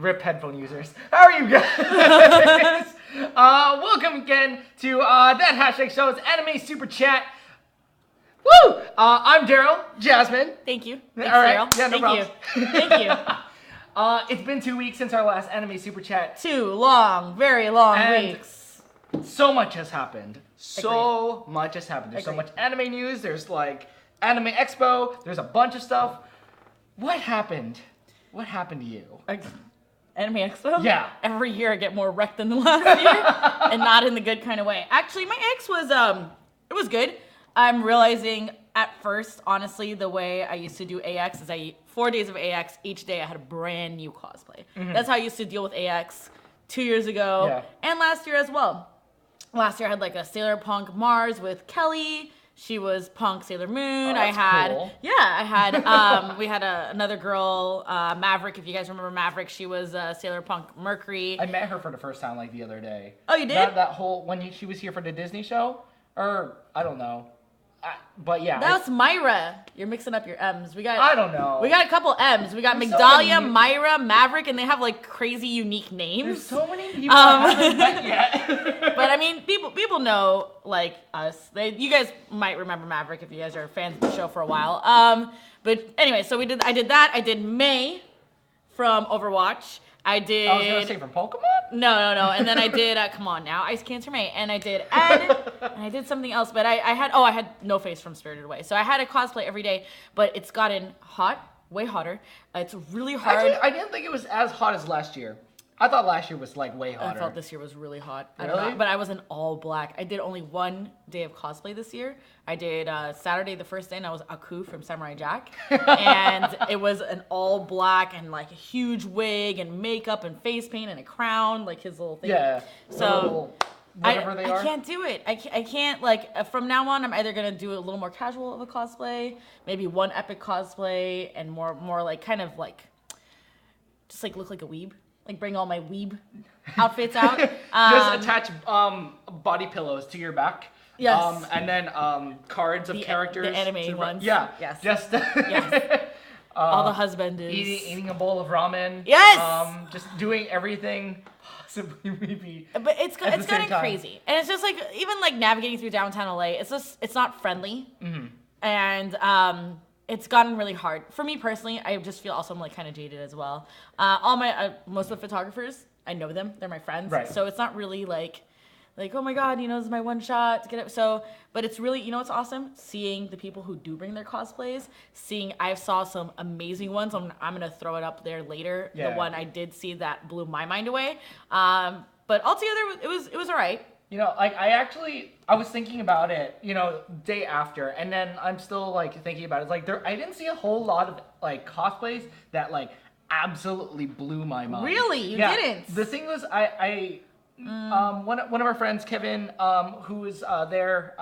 Rip headphone users. How are you guys? Welcome again to that hashtag show. It's Anime Super Chat. Woo! I'm Darrel. Jasmine. Thank you. Thanks, All right. Darrel. Yeah, no Thank you. Thank you. It's been 2 weeks since our last Anime Super Chat. 2 long, very long weeks. So much has happened. So much has happened. There's so much anime news. There's like Anime Expo. There's a bunch of stuff. What happened? What happened to you? Anime Expo? Yeah. Every year I get more wrecked than the last year, and not in the good kind of way. Actually, my ex was it was good. I'm realizing at first, honestly, the way I used to do AX is 4 days of AX, each day I had a brand new cosplay. Mm-hmm. That's how I used to deal with AX 2 years ago, and last year as well. Last year I had like a Sailor Punk Mars with Kelly. She was Punk Sailor Moon. That's cool. I had we had another girl, Maverick. If you guys remember Maverick, she was Sailor Punk Mercury. I met her for the first time like the other day. Oh, you did? That whole she was here for the Disney show, or I don't know. But yeah, that's Myra. You're mixing up your M's. I don't know. We got a couple M's. We got There's Migdalia, Myra, Maverick, and they have like crazy unique names. There's so many people I haven't met yet. But I mean, people know like us. You guys might remember Maverick if you guys are fans of the show for a while. But anyway, so I did that. I did May from Overwatch. I was gonna say from Pokemon? No. And then I did, come on now, Ice Cancer May. And I did Ed, and I did something else. But I had No Face from Spirited Away. So I had a cosplay every day, but it's gotten hot, way hotter. It's really hard. Actually, I didn't think it was as hot as last year. I thought last year was like way hotter. I felt this year was really hot. Really? I don't know, but I was in all black. I did only 1 day of cosplay this year. I did Saturday the first day, and I was Aku from Samurai Jack. And it was an all black and like a huge wig and makeup and face paint and a crown, like his little thing. Yeah. So whatever they are. I can't do it. I can't like from now on. I'm either gonna do a little more casual of a cosplay, maybe one epic cosplay, and more like kind of like just like look like a weeb. Like bring all my weeb outfits out. Just attach body pillows to your back. Yes. And then cards of characters. The anime ones. Yeah. Yes. Just yes. All the husbanders. Eating a bowl of ramen. Yes. Just doing everything possibly maybe. But it's getting crazy, and it's just like even like navigating through downtown LA. It's not friendly. Mm-hmm. And it's gotten really hard for me personally. I just feel also I'm like kind of jaded as well. All my most of the photographers, I know them. They're my friends. Right. So it's not really like oh my god, this is my one shot to get it. So, but it's really it's awesome seeing the people who do bring their cosplays. I saw some amazing ones. I'm gonna throw it up there later. Yeah. The one I did see that blew my mind away. But altogether, it was all right. Like I was thinking about it, day after, and then I'm still like thinking about it. It's like I didn't see a whole lot of like cosplays that like absolutely blew my mind. Really? You didn't? The thing was, one of our friends, Kevin, who was there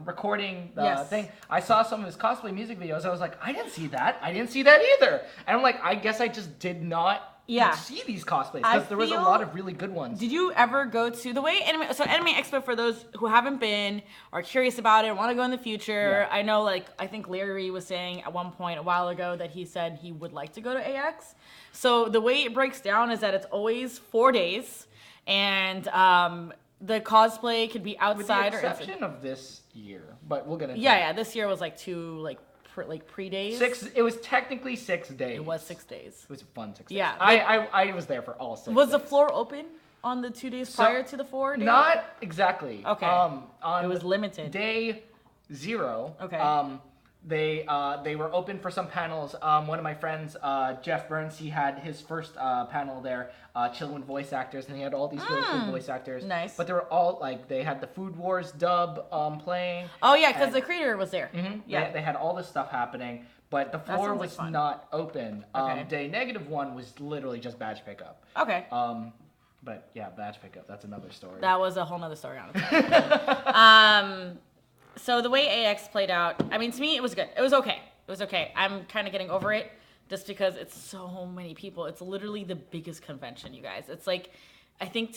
recording the thing, I saw some of his cosplay music videos. I was like, I didn't see that. I didn't see that either. And I'm like, I guess I just did not see these cosplays because there was a lot of really good ones. Did you ever go to the way Anime Expo, for those who haven't been or curious about it, want to go in the future? I know, I think Larry was saying at one point a while ago that he said he would like to go to AX. So the way it breaks down is that it's always 4 days, and the cosplay could be outside with the exception of this year, but we'll get into it. This year was like 2 pre-days. 6. It was technically 6 days. It was 6 days. It was a fun 6 days. Yeah, I was there for all 6 Was days. the floor open on the 2 days prior to the 4 days? Not exactly. Okay. On it was limited. Day 0. Okay. They were open for some panels. One of my friends, Jeff Burns, he had his first panel there, chilling with voice actors, and he had all these really cool voice actors. Nice. But they were all they had the Food Wars dub playing. Oh yeah, because the creator was there. Mm-hmm, yeah. They had all this stuff happening, but the floor was not open. Okay. Day -1 was literally just badge pickup. Okay. But yeah, badge pickup, that's another story. That was a whole nother story on its own. So the way AX played out, I mean, to me, it was good. It was okay. I'm kind of getting over it just because it's so many people. It's literally the biggest convention, you guys. It's like, I think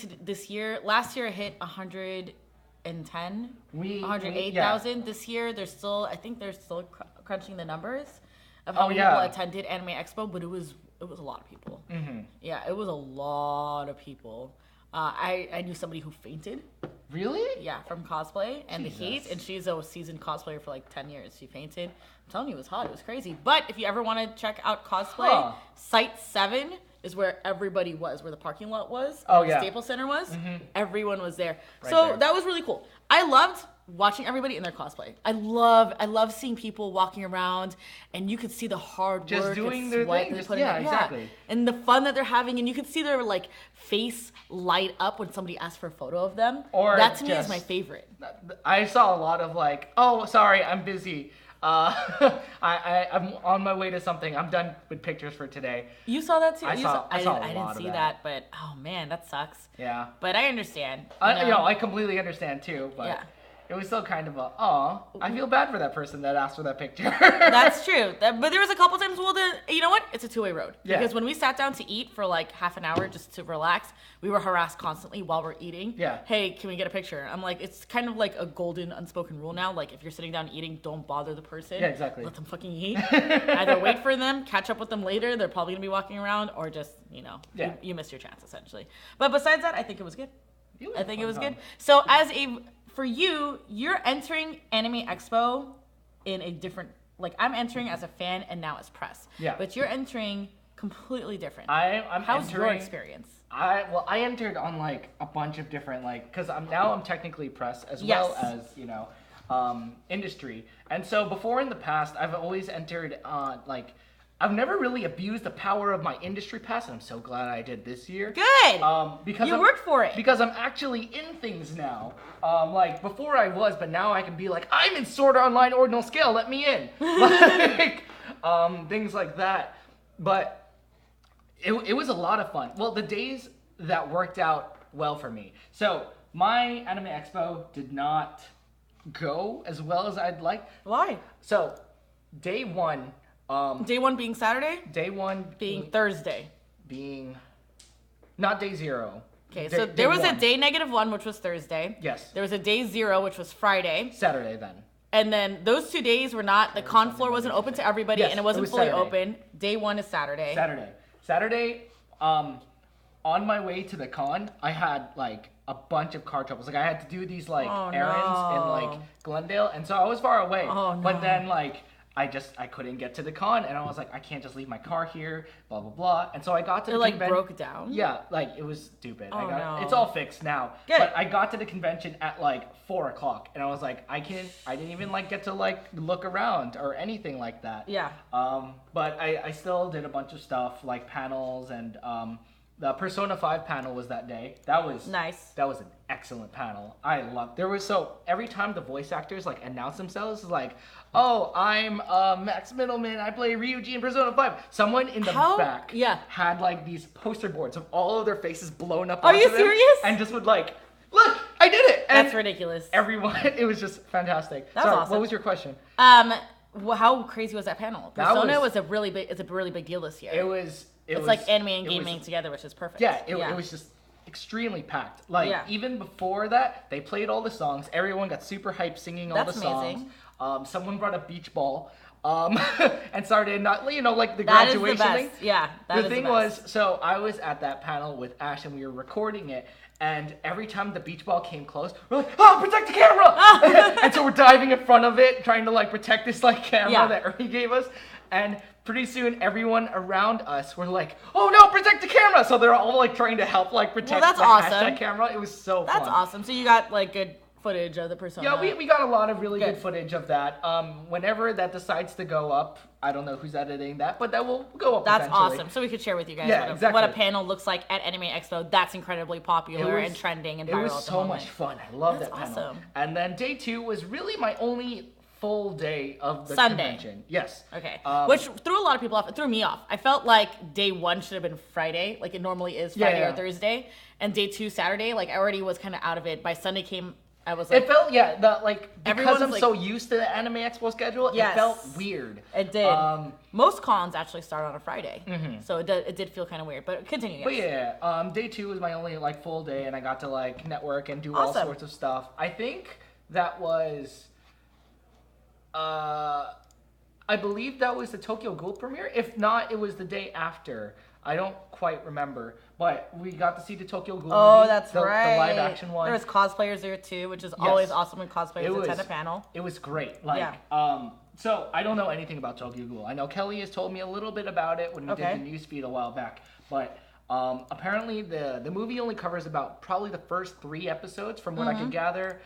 last year it hit 110, 108,000. This year, I think they're still crunching the numbers of how many people attended Anime Expo, but it was it was a lot of people. Mm-hmm. Yeah, it was a lot of people. I knew somebody who fainted. Really? Yeah, from cosplay and Jesus. the heat, and she's a seasoned cosplayer for like 10 years. She fainted. I'm telling you, it was hot. It was crazy. But if you ever want to check out cosplay, Site 7 is where everybody was, where the parking lot was. Oh, yeah. Staples Center was. Mm-hmm. Everyone was there. Right So there. that was really cool. I loved watching everybody in their cosplay. I love seeing people walking around, and you could see the hard Just work doing and their sweat thing. they Just, put in yeah, it. exactly. And the fun that they're having, and you could see their like face light up when somebody asks for a photo of them. Or that to me is just- my favorite. I saw a lot of like, oh, sorry, I'm busy. I'm on my way to something. I'm done with pictures for today. You saw that too? I saw a I lot didn't of see that. that, but oh man, that sucks. Yeah. But I understand. I completely understand too, but Yeah. it was still kind of I feel bad for that person that asked for that picture. That's true. But there was a couple times, you know what? It's a two-way road. Yeah. Because when we sat down to eat for like half an hour just to relax, we were harassed constantly while we're eating. Yeah. Hey, can we get a picture? I'm like, it's kind of like a golden unspoken rule now. Like, if you're sitting down eating, don't bother the person. Yeah, exactly. Let them fucking eat. Either wait for them, catch up with them later. They're probably going to be walking around, or just, Yeah. you missed your chance, essentially. But besides that, I think it was good. I think it was fun. good. So for you, you're entering Anime Expo in a different, like I'm entering as a fan and now as press. Yeah. But you're entering completely different. I'm How's your entering- experience? I entered on like a bunch of different because I'm technically press as Yes. well as industry, and so before in the past I've always entered on I've never really abused the power of my industry pass, and I'm so glad I did this year. Good. Because You I'm- worked for it. Because I'm actually in things now. Before I was, but now I can be like, I'm in Sword Art Online Ordinal Scale, let me in. Things like that. But it was a lot of fun. Well, the days that worked out well for me. So my Anime Expo did not go as well as I'd like. Why? So day one. Day one being Saturday? Day one Being Thursday. being not day zero. Okay, Day- so day there was a one. day -1, which was Thursday. Yes. There was a day 0, which was Friday. Saturday then. And then those 2 days were not, the con floor wasn't open to everybody, Yes, and it wasn't it was fully Saturday. open. Day 1 is Saturday. Saturday, on my way to the con, I had like a bunch of car troubles. Like I had to do these Oh, errands in no. like Glendale, and so I was far away. Oh, But no. then I couldn't get to the con, and I was like, I can't just leave my car here, blah blah blah. And so I got to It the like convention. broke down? Yeah, it was stupid. Oh, no. It's all fixed now. Good. But I got to the convention at 4:00, and I was like, I didn't even get to look around or anything like that. Yeah. But I still did a bunch of stuff like panels, and the Persona 5 panel was that day. That was Nice. That was an excellent panel. I loved. Every time the voice actors announce themselves, oh, I'm Max Middleman. I play Ryuji in Persona 5. Someone in the back had these poster boards of all of their faces blown up. Are you onto them, serious? And just would look, I did it. And That's ridiculous. Everyone, it was just fantastic. That was Sorry, awesome. what was your question? How crazy was that panel? That Persona was- it's a really big deal this year. It was. It's like anime and gaming together, which is perfect. Yeah, it was just extremely packed. Even before that, they played all the songs. Everyone got super hyped singing all That's the songs. amazing. Someone brought a beach ball and started the That is the graduation best. thing. Yeah, that is The thing the best. was, so I was at that panel with Ash and we were recording it. And every time the beach ball came close, we're like, oh, protect the camera! And so we're diving in front of it, trying to protect this camera that Ernie gave us. And pretty soon, everyone around us were like, oh no, protect the camera! So they're all trying to help protect that's the awesome. hashtag camera. It was so fun. That's awesome. So you got good footage of the Persona. Yeah, we got a lot of really good Good. footage of that. Whenever that decides to go up, I don't know who's editing that, but that will go up That's eventually. awesome. So we could share with you guys Yeah, what a exactly. panel looks like at Anime Expo. That's incredibly popular It was- and trending and It viral was at the so moment. much fun. I love That's that panel. awesome. And then day 2 was really my only full day of the Sunday. convention. Yes. Okay. Um, Which threw a lot of people off. It threw me off. I felt like day 1 should have been Friday, like it normally is Friday Yeah. or Thursday. And day 2, Saturday, I already was kind of out of it. By Sunday came, I was like, It felt because Everyone's I'm so used to the Anime Expo schedule, Yes. it felt weird. it did. Most cons actually start on a Friday. So it did feel kind of weird. But continue, But yes. yeah, day 2 was my only full day, and I got to network and do all Awesome. sorts of stuff. I think that was, I believe that was the Tokyo Ghoul premiere. If not, it was the day after. I don't quite remember, but we got to see the Tokyo Ghoul movie, that's right. The live action one. There was cosplayers there too, which is always awesome when cosplayers attend a panel. It was great. Like, so I don't know anything about Tokyo Ghoul. I know Kelly has told me a little bit about it when we did the newsfeed a while back, but apparently the movie only covers about probably the first 3 episodes from what I could gather.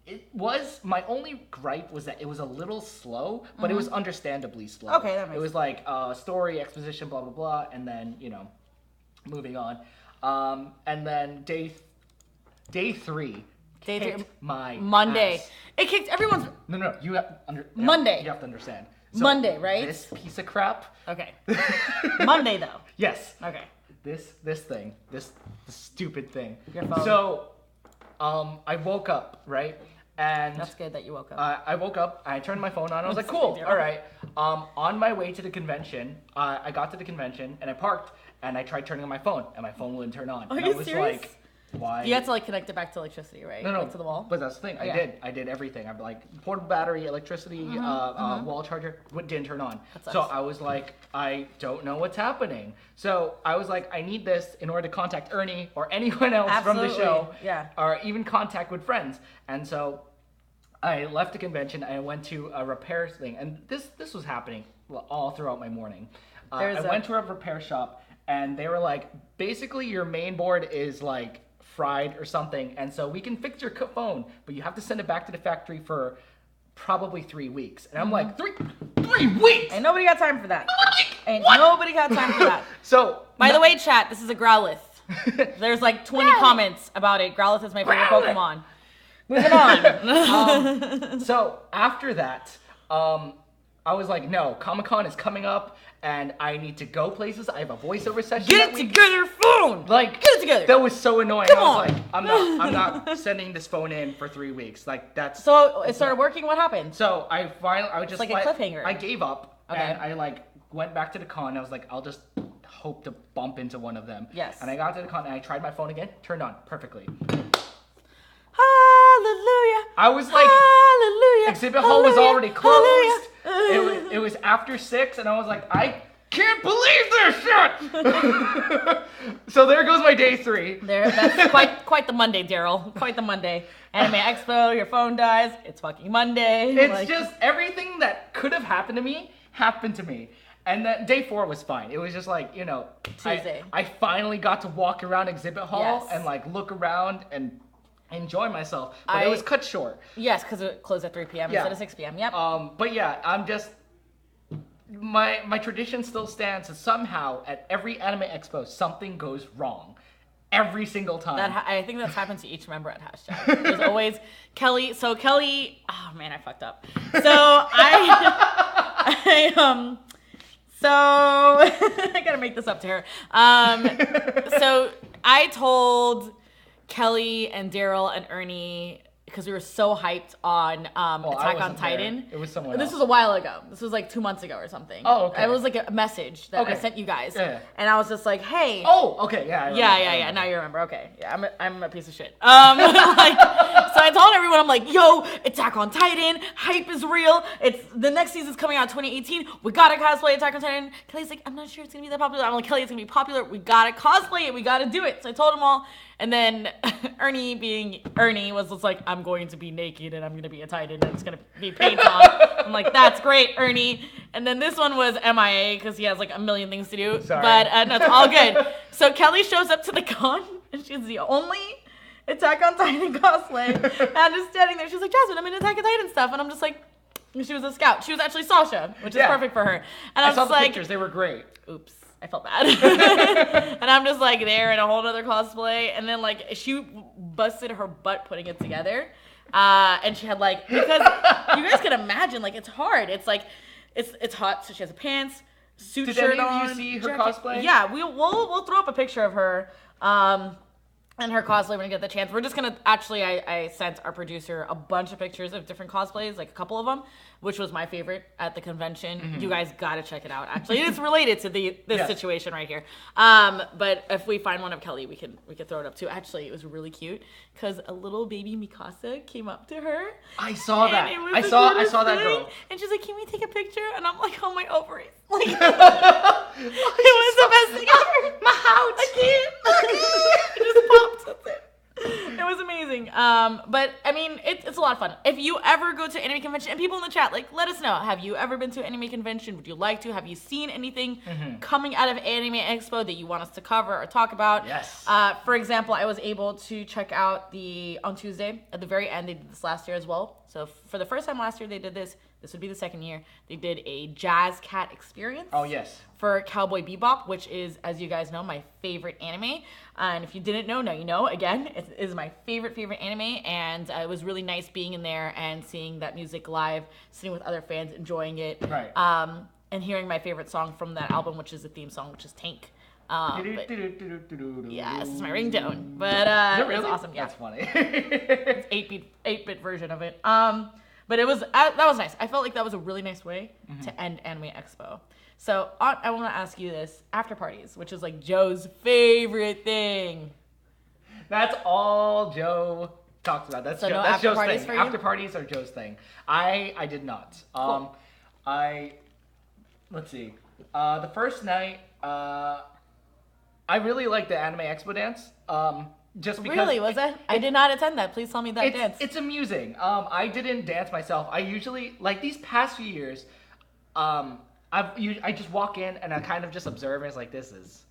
It was, my only gripe was that it was a little slow, but it was understandably slow. Okay, that makes sense. It was like story, exposition, blah, blah, blah, and then, you know, moving on. And then day 3 kicked my Monday. ass. It kicked everyone's... No, you have, Monday. You have to understand. So Monday, right? This piece of crap. Okay. Monday, though. Yes. Okay. This thing, this stupid thing. Your phone. So, I woke up, right? And that's good that you woke up. I woke up, I turned my phone on, I was like, cool, all right. On my way to the convention, I got to the convention, and I parked, and I tried turning on my phone, and my phone wouldn't turn on. Are and you I was serious? like, why? You had to like connect it back to electricity, right? No, like to the wall. But that's the thing. I did everything. I'm like portable battery, electricity, wall charger. Didn't turn on. So I was like, I don't know what's happening. So I was like, I need this in order to contact Ernie or anyone else from the show, or even contact with friends. And so I left the convention. I went to a repair thing, and this was happening all throughout my morning. I went to a repair shop, and they were like, basically your main board is like fried or something, and so we can fix your phone, but you have to send it back to the factory for probably 3 weeks. And I'm like, three weeks? Ain't nobody got time for that. Nobody got time for that. So, by the way, chat, this is a Growlithe. There's like 20 comments about it. Growlithe is my favorite Pokemon. Moving on. So after that, I was like, no, Comic-Con is coming up, and I need to go places. I have a voiceover session. Get it together, phone! Like, get it together. That was so annoying. Come I was on. like, I'm not sending this phone in for 3 weeks. Like, that's... So it started working? What happened? So I was just like a cliffhanger. I gave up, and I like went back to the con. I was like, I'll just hope to bump into one of them. Yes. And I got to the con, and I tried my phone again. Turned on perfectly. Hallelujah. I was like, hallelujah. Exhibit hall was already closed. It was after 6, and I was like, I can't believe this shit. So there goes my day 3. That's quite the Monday, Darrel. Quite the Monday. Anime Expo, your phone dies. It's fucking Monday. It's just everything that could have happened to me happened to me. And then day 4 was fine. It was just like, you know, Tuesday. I finally got to walk around exhibit hall and like look around and enjoy myself. But it was cut short. Yes, because it closed at 3 p.m. instead of 6 p.m. Yep. But yeah, I'm just... My tradition still stands that somehow at every Anime Expo something goes wrong. Every single time. I think that's happened to each member at Hashtag. There's always Kelly. So Kelly, oh man, I fucked up. So so I gotta make this up to her. So I told Kelly and Darrel and Ernie, because we were so hyped on Attack on Titan. There. It was someone else. This was a while ago. This was like 2 months ago or something. Oh, okay. It was like a message that I sent you guys. Yeah. And I was just like, hey. Oh, okay, yeah. Yeah. Now you remember. Okay. Yeah, I'm a piece of shit. So I told everyone, I'm like, yo, Attack on Titan. Hype is real. It's the next season's coming out 2018. We gotta cosplay Attack on Titan. Kelly's like, I'm not sure it's gonna be that popular. I'm like, Kelly, it's gonna be popular. We gotta cosplay it. We gotta do it. So I told them all. And then Ernie, being Ernie, was just like, I'm going to be naked and I'm going to be a Titan and it's going to be paint on. I'm like, that's great, Ernie. And then this one was MIA because he has like a million things to do. Sorry. But no, it's all good. So Kelly shows up to the con and she's the only Attack on Titan cosplay. And I'm just standing there. She's like, Jasmine, I'm in Attack on Titan stuff. And I'm just like, she was a scout. She was actually Sasha, which is perfect for her. And I saw the pictures. They were great. Oops. I felt bad. And I'm just like there in a whole other cosplay. And then like she busted her butt putting it together. And she had like, because you guys can imagine, like it's hard. It's like, it's hot. So she has a pants, shirt on. Did any of you see her cosplay? Yeah, we'll throw up a picture of her. and her cosplay when I get the chance. We're just gonna actually, I sent our producer a bunch of pictures of different cosplays, like a couple of them, which was my favorite at the convention. You guys gotta check it out. Actually, it's related to this situation right here. But if we find one of Kelly, we could throw it up too. Actually, it was really cute because a little baby Mikasa came up to her. I saw that. I saw that girl. And she's like, "Can we take a picture?" And I'm like, "Oh, my ovaries!" Like, it was the best thing ever. My house. I can't. It just popped with it. It was amazing. But I mean, it's a lot of fun. If you ever go to anime convention, and people in the chat, like, let us know. Have you ever been to an anime convention? Would you like to? Have you seen anything coming out of Anime Expo that you want us to cover or talk about? Yes. For example, I was able to check out on Tuesday at the very end. They did this last year as well. So for the first time last year, they did this. This would be the second year. They did a Jazz Cat experience. Oh, yes. For Cowboy Bebop, which is, as you guys know, my favorite anime. And if you didn't know, now you know. Again, it is my favorite anime. And it was really nice being in there and seeing that music live, sitting with other fans, enjoying it. Right. And hearing my favorite song from that album, which is the theme song, which is Tank. Yes, it's my ringtone. But is it really? It's awesome. Yeah. That's funny. It's 8-bit version of it. But it was that was nice. I felt like that was a really nice way to end Anime Expo. So I want to ask you this: after parties, which is like Joe's favorite thing. That's all Joe talks about. That's So no that's after Joe's parties thing. for you? After parties are Joe's thing. I did not. Cool. Let's see. The first night, I really liked the Anime Expo dance. Just because Really, was it? I did not attend that. Please tell me that dance. It's amusing. I didn't dance myself. I usually, like these past few years, I just walk in and I kind of just observe and it's like, this is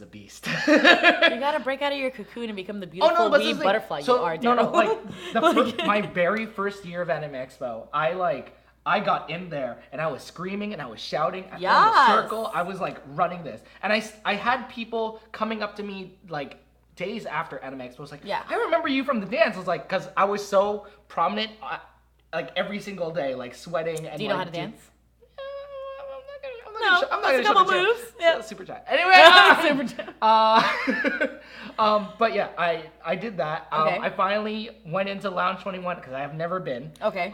a beast. You gotta break out of your cocoon and become the beautiful wee butterfly you are, Darrel. Like my very first year of Anime Expo, I got in there and I was screaming and I was shouting. I formed a circle. I was like running this, and I had people coming up to me like days after Anime Expo. I was like, I remember you from the dance. I was like, because I was so prominent, like every single day, like sweating. And do you know how to dance? I'm not gonna couple show the moves. chat. Yeah. Super chat. Anyway, Super chat. but yeah, I did that. Okay. I finally went into Lounge 21 because I have never been. Okay.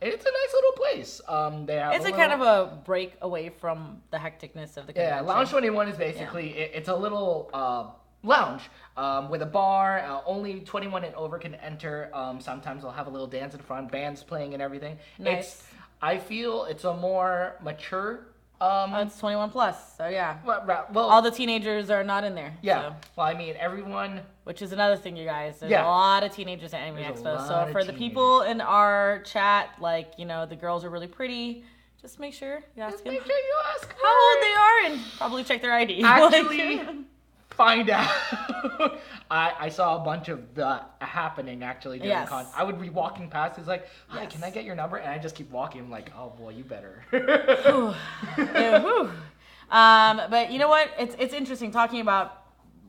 It's a nice little place. They have It's kind of a break away from the hecticness of the convention. Yeah, Lounge 21 is basically it's a little lounge with a bar. Only 21 and over can enter. Sometimes they'll have a little dance in front, bands playing and everything. Nice. I feel it's a more mature. It's 21 plus, so yeah. Well, all the teenagers are not in there. Yeah. So. Well, I mean, everyone. Which is another thing, you guys. There's a lot of teenagers at Anime Expo. So for the teenagers. people in our chat, like, you know, the girls are really pretty. Just make sure you ask them Make sure you ask how old they are and probably check their ID. Actually, find out. I saw a bunch of that happening actually during the con. I would be walking past. It's like, hi, can I get your number? And I just keep walking. I'm like, oh boy, you better. But you know what? It's interesting talking about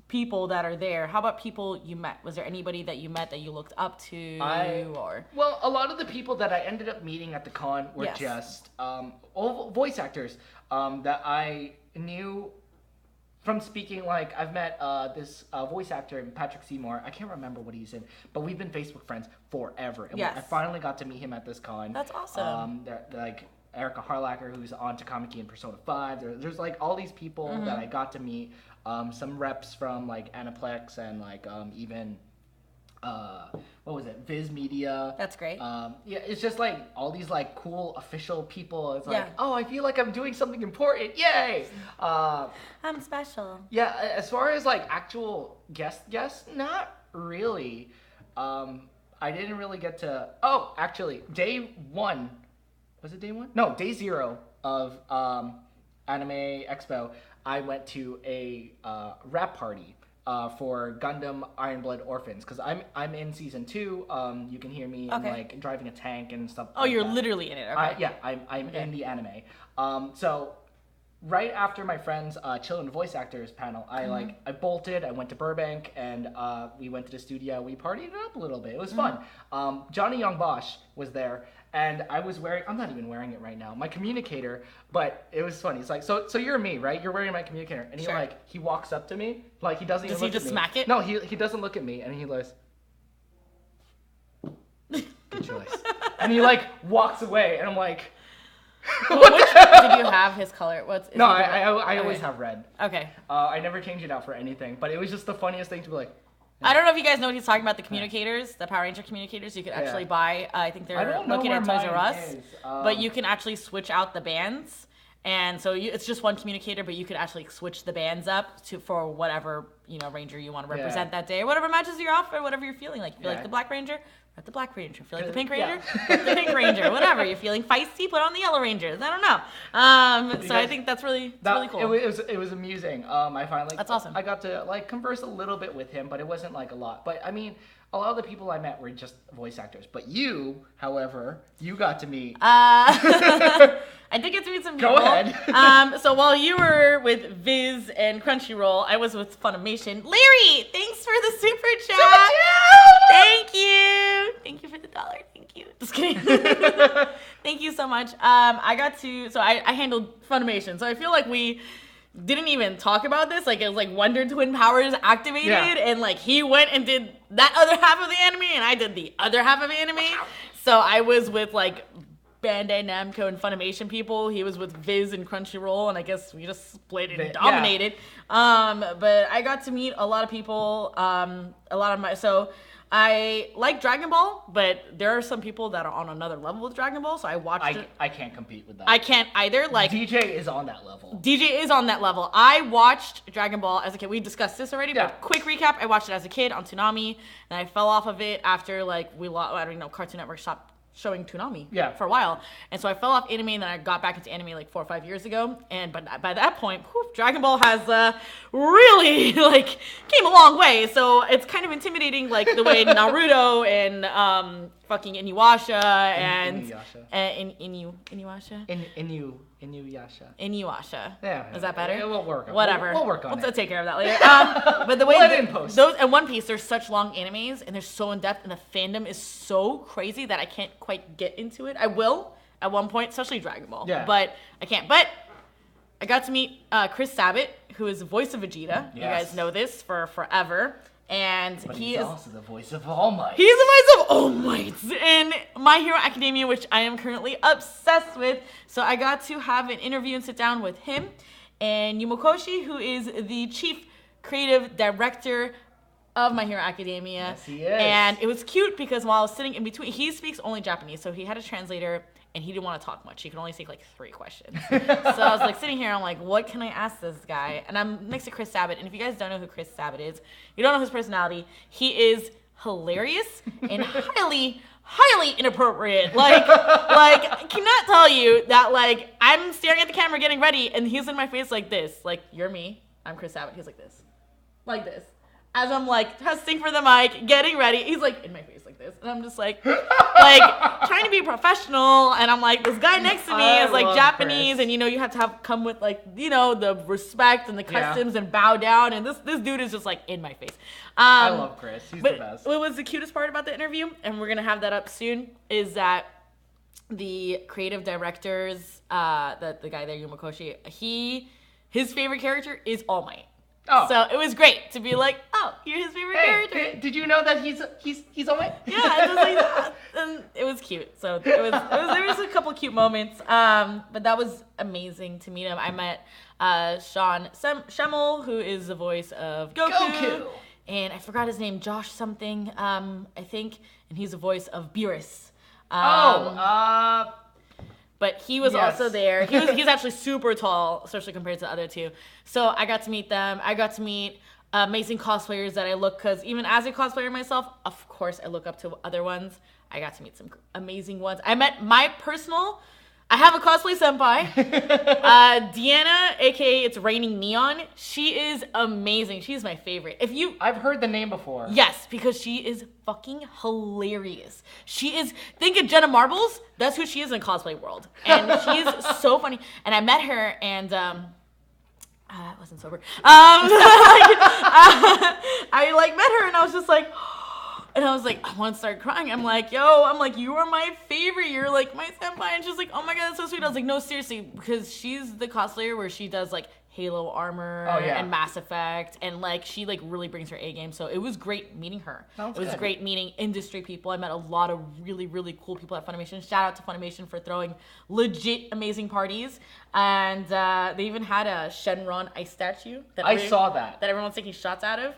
people that are there. How about people you met? Was there anybody that you met that you looked up to? Well, a lot of the people that I ended up meeting at the con were just all voice actors that I knew from speaking. Like, I've met this voice actor, Patrick Seymour. I can't remember what he's in, but we've been Facebook friends forever. And I finally got to meet him at this con. That's awesome. They're like Erica Harlacher, who's on Takamaki in Persona 5. There's like all these people that I got to meet. Some reps from like Aniplex and like even what was it, Viz Media. That's great. Yeah, it's just like all these like cool official people. It's like, oh, I feel like I'm doing something important. Yay! I'm special. Yeah, as far as like actual guests, not really. I didn't really get to. Oh, actually, day 1. Was it day 1? No, day 0 of Anime Expo. I went to a rap party for Gundam Iron Blood Orphans because I'm in season 2. You can hear me like driving a tank and stuff. Oh, you're literally in it. Okay. I'm in the anime. So right after my friend's Children Voice Actors panel, I bolted. I went to Burbank, and we went to the studio. We partied it up a little bit. It was fun. Johnny Young Bosch was there, and I was wearing. I'm not even wearing it right now. My communicator, but it was funny. It's like, so you're me, right? You're wearing my communicator, and he walks up to me, like he doesn't. Does even he look just at me. smack it? No, he doesn't look at me, and he goes. Good choice. And he like walks away, and I'm like. Did you have his color? I always have red. Okay. I never change it out for anything, but it was just the funniest thing to be like. I don't know if you guys know what he's talking about. The communicators, the Power Ranger communicators, you could actually buy. I think they're located at Toys R Us, but you can actually switch out the bands, and so it's just one communicator, but you could actually switch the bands up for whatever Ranger you want to represent that day, or whatever matches your outfit, whatever you're feeling like. If you like the Black Ranger. At the Black Ranger. Feel like the Pink Ranger? Get the Pink Ranger. Whatever. You're feeling feisty, put on the Yellow Rangers. I don't know. So I think that's really cool. It was amusing. I finally that's awesome. I got to converse a little bit with him, but it wasn't a lot. But I mean, a lot of the people I met were just voice actors. But you, however, you got to meet. I did get to meet some people. Go ahead. So while you were with Viz and Crunchyroll, I was with Funimation. Larry, thanks for the super chat. Thank you. Thank you for the $1. Thank you. Just kidding. Thank you so much. I handled Funimation. So I feel like we didn't even talk about this. It was Wonder Twin Powers activated, and he went and did that other half of the anime, and I did the other half of the anime. So I was with Bandai Namco and Funimation people. He was with Viz and Crunchyroll, and I guess we just split and dominated. But I got to meet a lot of people. So I like Dragon Ball, but there are some people that are on another level with Dragon Ball, so I watched it. I can't compete with that. I can't either. DJ is on that level. DJ is on that level. I watched Dragon Ball as a kid. We discussed this already, but quick recap. I watched it as a kid on Toonami, and I fell off of it after Cartoon Network stopped showing Toonami for a while. And so I fell off anime, and then I got back into anime 4 or 5 years ago. But by that point, Dragon Ball has really came a long way. So it's kind of intimidating, the way Naruto and fucking Inuyasha and Inuyasha. Yeah. Is that better? Yeah, we'll work on it. Whatever. We'll work on it. We'll take care of that later. But the way those and One Piece, they're such long animes and they're so in depth, and the fandom is so crazy that I can't quite get into it. I will at one point, especially Dragon Ball. Yeah. But I can't. But I got to meet Chris Sabat, who is the voice of Vegeta. Yes. You guys know this for forever. And he's also the voice of All Might. He's the voice of All Might in My Hero Academia, which I am currently obsessed with. So I got to have an interview and sit down with him and Yumokoshi, who is the chief creative director of My Hero Academia. Yes, he is. And it was cute because while I was sitting in between, he speaks only Japanese, so he had a translator. And he didn't want to talk much. He could only take 3 questions. So I was sitting here, I'm what can I ask this guy? And I'm next to Chris Sabat. And if you guys don't know who Chris Sabat is, you don't know his personality, he is hilarious and highly, highly inappropriate. I cannot tell you that, I'm staring at the camera getting ready, and he's in my face like this. You're me. I'm Chris Sabat. He's like this. Like this. As I'm testing for the mic, getting ready, he's in my face like this, and I'm just trying to be professional, and I'm this guy next to me is Japanese, Chris. And you have to come with the respect and the customs and bow down, and this dude is just in my face. I love Chris. He's the best. What was the cutest part about the interview, and we're gonna have that up soon, is that the creative directors, the guy there, Yumokoshi, his favorite character is All Might. Oh. So it was great to be you're his favorite character. Did you know that he's All Might? Yeah, it was and it was cute. So there was a couple cute moments. But that was amazing to meet him. I met Sean Schemmel, who is the voice of Goku. And I forgot his name, Josh something, I think, and he's the voice of Beerus. But he was also there. He's actually super tall, especially compared to the other two. So I got to meet them. I got to meet amazing cosplayers that I look, because even as a cosplayer myself, of course, I look up to other ones. I got to meet some amazing ones. I met my personal I have a cosplay senpai. Deanna, aka It's Raining Neon. She is amazing. She's my favorite. I've heard the name before. Yes, because she is fucking hilarious. She is, think of Jenna Marbles. That's who she is in cosplay world. And she is so funny. And I met her and I wasn't sober. I like met her and I was just like, and I was like, I want to start crying. I'm like, you are my favorite. You're like my senpai. And she's like, oh my God, that's so sweet. I was like, no, seriously, because she's the cosplayer where she does like Halo armor and Mass Effect. And like, she like really brings her A game. So it was great meeting her. It was great meeting industry people. I met a lot of really, really cool people at Funimation. Shout out to Funimation for throwing legit amazing parties. And they even had a Shenron ice statue. I saw that. That everyone's taking shots out of.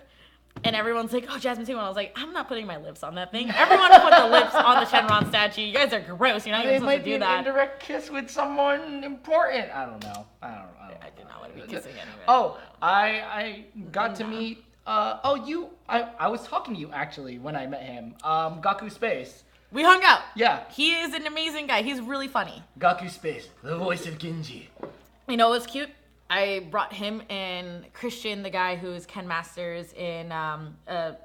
And everyone's like, oh, Jasmine, take one. I was like, I'm not putting my lips on that thing. Everyone put the lips on the Shenron statue. You guys are gross. You're not even supposed to do that. It might be an indirect kiss with someone important. I don't know. I did not want to be kissing anyway. Oh, I got to meet, I was talking to you actually when I met him. Gaku Space. We hung out. Yeah. He is an amazing guy. He's really funny. Gaku Space, the voice of Genji. You know what's cute? I brought him and Christian, the guy who is Ken Masters in a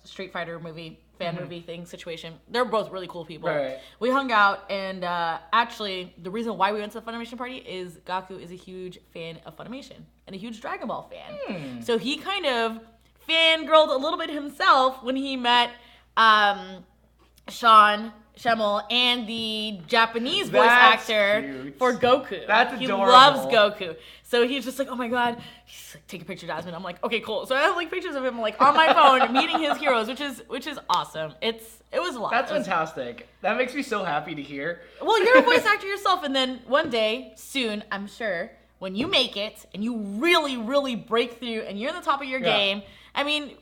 Street Fighter movie, movie thing situation. They're both really cool people. Right. We hung out, and actually, the reason why we went to the Funimation party is Gaku is a huge fan of Funimation and a huge Dragon Ball fan. So he kind of fangirled a little bit himself when he met Sean Schemmel and the Japanese voice actor for Goku. That's adorable. He loves Goku. So he's just like, oh my God. He's like, take a picture, Jasmine. I'm like, okay, cool. So I have like pictures of him like on my phone meeting his heroes, which is awesome. It was a lot. That's fantastic. That makes me so happy to hear. Well, you're a voice actor yourself, and then one day, soon, I'm sure, when you make it and you really, really break through and you're in the top of your game, I mean,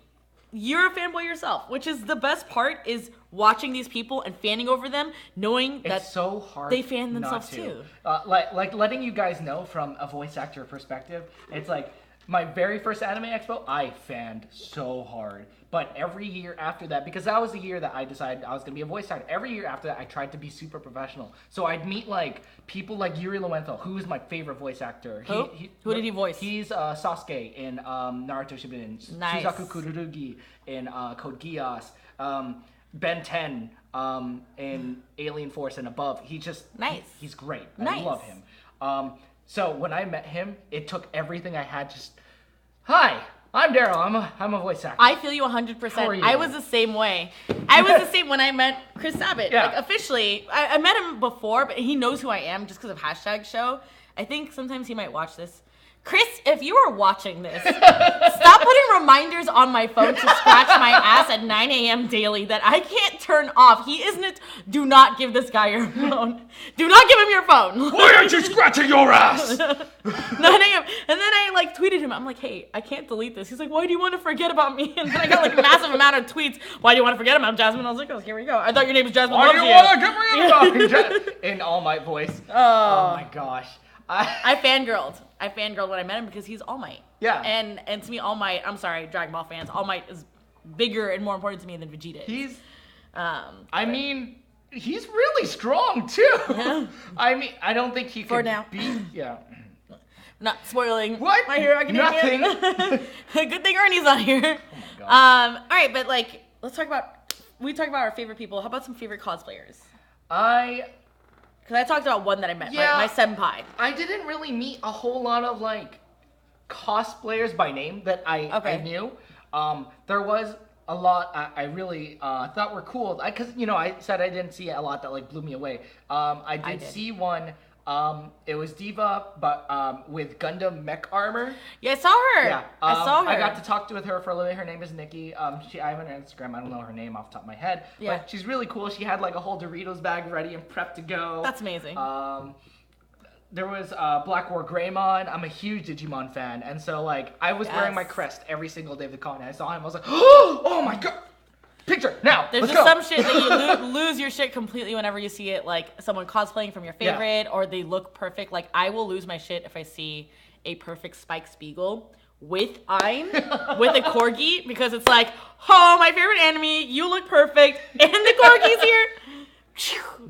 you're a fanboy yourself, which is the best part is watching these people and fanning over them, knowing that it's so hard they fan themselves too. Like letting you guys know from a voice actor perspective, it's like my very first Anime Expo, I fanned so hard. But every year after that, because that was the year that I decided I was going to be a voice actor, every year after that, I tried to be super professional. So I'd meet like people like Yuri Lowenthal, who is my favorite voice actor. Who did he voice? He's Sasuke in Naruto Shippuden. Nice. Suzaku Kururugi in Code Geass. Ben 10 in Alien Force and above. He's great. I love him. So when I met him, it took everything I had. Hi, I'm Darrel. I'm a voice actor. I feel you 100%. I was the same way. I was the same when I met Chris Sabat. Yeah. Like officially, I met him before, but he knows who I am just because of #show. I think sometimes he might watch this. Chris, if you are watching this, stop putting reminders on my phone to scratch my ass at 9 a.m. daily that I can't turn off. He isn't. Do not give this guy your phone. Do not give him your phone. Why aren't you scratching your ass? 9 a.m. And then I like tweeted him. I'm like, hey, I can't delete this. He's like, why do you want to forget about me? And then I got like a massive amount of tweets. Why do you want to forget about Jasmine? I was like, oh, here we go. I thought your name was Jasmine. Why do you want to get rid of in All Might voice? Oh my gosh. I fangirled when I met him because he's All Might. Yeah. And to me, All Might, I'm sorry, Dragon Ball fans, All Might is bigger and more important to me than Vegeta is. He's really strong too. Yeah. I don't think he could now. beat. Yeah. Not spoiling what? My Hero Academia. Nothing. Good thing Ernie's not here. Oh my God. All right, but like, let's talk about our favorite people. How about some favorite cosplayers? Because I talked about one that I met, my senpai. I didn't really meet a whole lot of like cosplayers by name that I knew. There was a lot I really thought were cool. Because I said I didn't see a lot that like blew me away. I did see one. It was Diva, but with Gundam mech armor. Yeah, I saw her. Yeah, I saw her. I got to talk with her for a little bit. Her name is Nikki. I have her on Instagram. I don't know her name off the top of my head. Yeah. But she's really cool. She had like a whole Doritos bag ready and prepped to go. That's amazing. There was Black War Greymon. I'm a huge Digimon fan, and so like I was wearing my crest every single day of the con. And I saw him. I was like, oh my God. Picture now. There's just some shit that you lose your shit completely whenever you see it, like someone cosplaying from your favorite, or they look perfect. Like I will lose my shit if I see a perfect Spike Spiegel with Ein with a corgi, because it's like, oh, my favorite anime, you look perfect, and the corgi's here.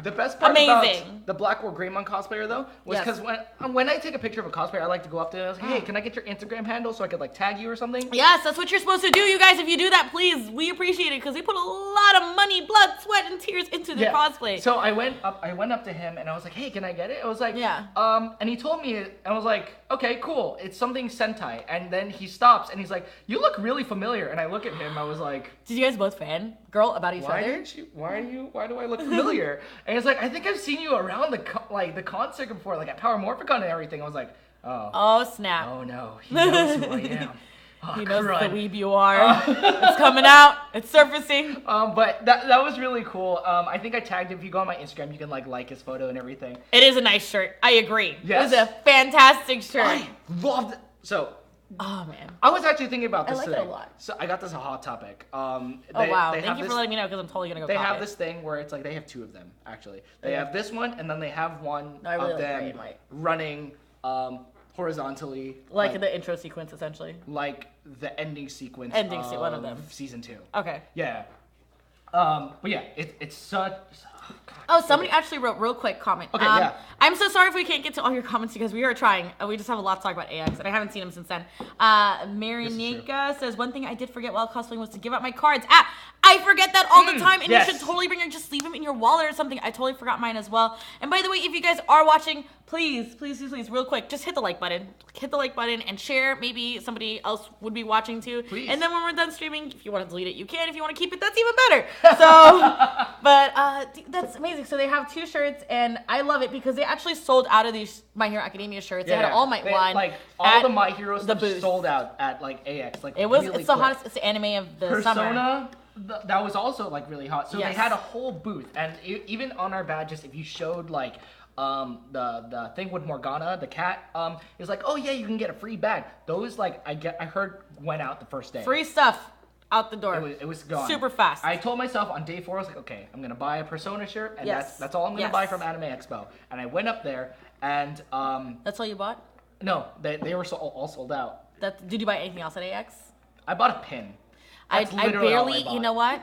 The best part amazing. the Black War Greymon cosplayer though was because when I take a picture of a cosplayer, I like to go up to them and say, hey, can I get your Instagram handle so I could like tag you or something? Yes, that's what you're supposed to do, you guys. If you do that, please, we appreciate it because they put a lot of money, blood, sweat, and tears into their cosplay. So I went up to him and I was like, hey, can I get it? I was like, and he told me, I was like, okay, cool. It's something Sentai. And then he stops and he's like, you look really familiar. And I look at him, I was like, did you guys both fangirl about each other? Why do I look familiar? And he's like, I think I've seen you around the concert before, like at Power Morphicon and everything. I was like, oh snap. Oh no, he knows who I am. Oh, he knows the weeb you are. It's coming out. It's surfacing. But that was really cool. I think I tagged him. If you go on my Instagram, you can like his photo and everything. It is a nice shirt. I agree. Yes. It was a fantastic shirt. I loved it. So. Oh man. I was actually thinking about this today. I like it a lot. So I got this a hot topic. Oh wow. Thank you for letting me know because I'm totally gonna go. They have this thing where it's like they have two of them actually. They have this one and then they have one of them running horizontally. Like the intro sequence essentially. Like the ending sequence. One of them. Season 2. Okay. Yeah. But yeah, it's such. Somebody actually wrote real quick comment. Okay, yeah. I'm so sorry if we can't get to all your comments because we are trying. We just have a lot to talk about AX, and I haven't seen them since then. Marinika says, one thing I did forget while cosplaying was to give out my cards. I forget that all the time, and you should totally just leave them in your wallet or something. I totally forgot mine as well. And by the way, if you guys are watching, please, real quick, just hit the like button. Hit the like button and share. Maybe somebody else would be watching too. Please. And then when we're done streaming, if you want to delete it, you can. If you want to keep it, that's even better. So, but that's amazing. So they have 2 shirts, and I love it because they actually sold out of these My Hero Academia shirts. They had All Might line. Like all the My Hero stuff sold out at like AX. Like it's the hottest. It's the anime of the summer. Persona. That was also like really hot. So they had a whole booth, and even on our badges, if you showed like the thing with Morgana, the cat, it's like, oh yeah, you can get a free bag. Those like I heard went out the first day. Free stuff out the door. It was gone super fast. I told myself on day 4, I was like, okay, I'm gonna buy a Persona shirt, and that's all I'm gonna buy from Anime Expo. And I went up there, and that's all you bought? No, they were all sold out. Did you buy anything else at AX? I bought a pin. I barely, you know what?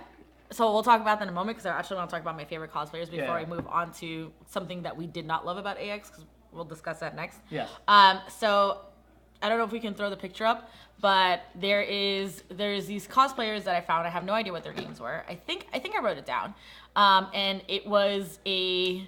So we'll talk about that in a moment because I actually want to talk about my favorite cosplayers before I move on to something that we did not love about AX because we'll discuss that next. Yeah. So I don't know if we can throw the picture up, but there's these cosplayers that I found. I have no idea what their names were. I think I wrote it down, and it was a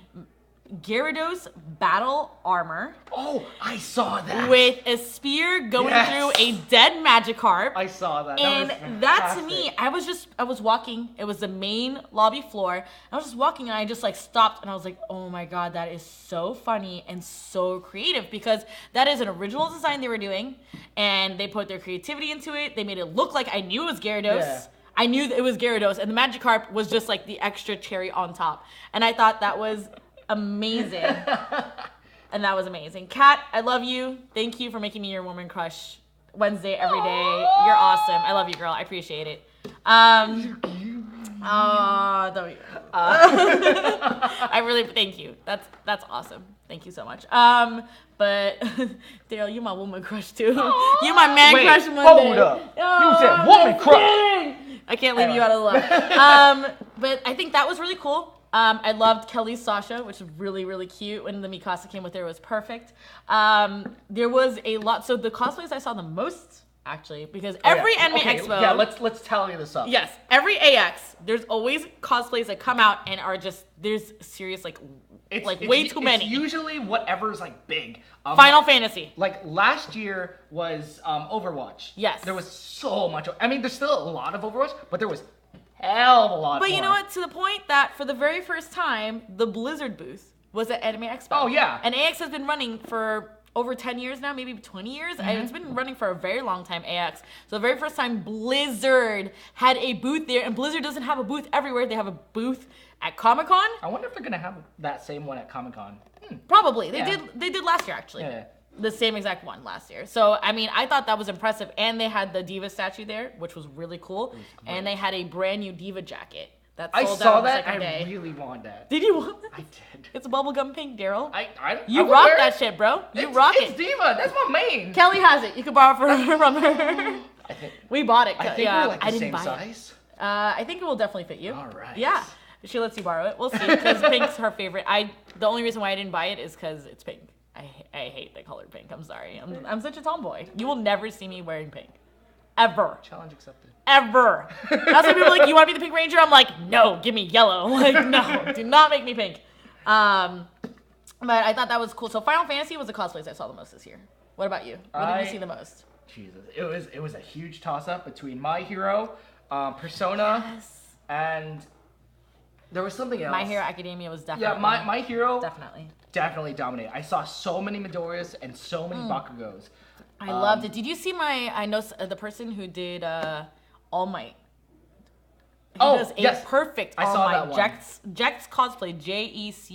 Gyarados battle armor. Oh, I saw that. With a spear going through a dead Magikarp. I saw that. And that to me, I was walking. It was the main lobby floor. I was just walking and I just like stopped and I was like, oh my God, that is so funny and so creative because that is an original design they were doing and they put their creativity into it. They made it look like I knew it was Gyarados. Yeah. I knew that it was Gyarados and the Magikarp was just like the extra cherry on top. And I thought that was amazing. And that was amazing. Kat, I love you. Thank you for making me your woman crush Wednesday every day. You're awesome. I love you, girl. I appreciate it. I really thank you. That's awesome. Thank you so much. But Darrel, you're my woman crush too. You're my man crush Monday. Hold up. You said woman crush. Dang. I can't leave you out of the loop. But I think that was really cool. I loved Kelly's Sasha, which was really, really cute. When the Mikasa came with her, it was perfect. There was a lot. So the cosplays I saw the most, actually, because every Anime Expo. Yeah, let's tally this up. Yes, every AX, there's always cosplays that come out and are just there's serious way too many. It's usually whatever's like big. Final Fantasy. Like last year was Overwatch. Yes. There was so much. I mean, there's still a lot of Overwatch, but there was hell of a lot. But more. You know what? To the point that for the very first time, the Blizzard booth was at Anime Expo. Oh yeah. And AX has been running for over 10 years now, maybe 20 years. Mm-hmm. It's been running for a very long time, AX. So the very first time Blizzard had a booth there, and Blizzard doesn't have a booth everywhere. They have a booth at Comic-Con. I wonder if they're gonna have that same one at Comic-Con. Probably. They did last year, actually. Yeah. The same exact one last year. So, I mean, I thought that was impressive. And they had the Diva statue there, which was really cool. And they had a brand new Diva jacket. I saw that. I really want that. Did you want that? I did. It's bubblegum pink, Darrel. You rock that shit, bro. You rock it. It's Diva. That's my main. Kelly has it. You can borrow from her. We bought it. I think we're like the same size. I think it will definitely fit you. All right. Yeah. She lets you borrow it. We'll see, because pink's her favorite. The only reason why I didn't buy it is because it's pink. I hate the color pink. I'm sorry. I'm such a tomboy. You will never see me wearing pink. Ever. Challenge accepted. Ever. That's why people are like, you want to be the Pink Ranger? I'm like, no, give me yellow. Like, no, do not make me pink. But I thought that was cool. So Final Fantasy was the cosplays I saw the most this year. What about you? What did you see the most? Jesus, it was a huge toss-up between My Hero, Persona, and there was something else. My Hero Academia was definitely. Yeah, My Hero definitely dominated. I saw so many Midoriya's and so many Bakugos. I loved it. Did you see I know the person who did All Might. He does a perfect All Might. Jech's cosplay, Jechths.